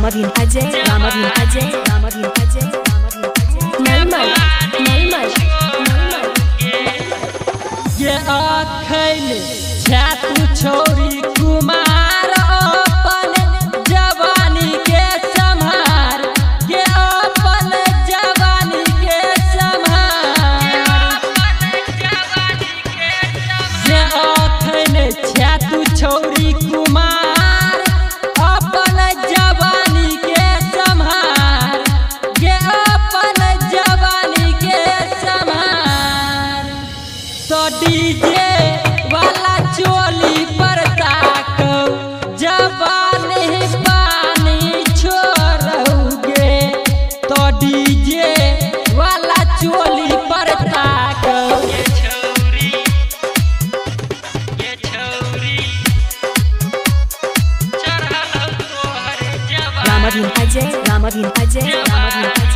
Ramadhin Ajay, Ramadhin Ajay, Ramadhin Ajay, Ramadhin Ajay. Malmal, malmal, malmal. ये आँखें छातू छोरी कुमार अपन जवानी के संहार, ये अपन जवानी के संहार। ये आँखें छातू छोरी कुमार अपन जवानी के संहार, ये अपन जवानी के संहार। तो डीजे वाला चोली पर ताको जवानी पानी छोड़ोगे, तो डीजे वाला चोली पर ताको। ये छौरी चढ़ल तोहर जवानी। Ramadhin Ajay, Ramadhin Ajay, Ramadhin Ajay.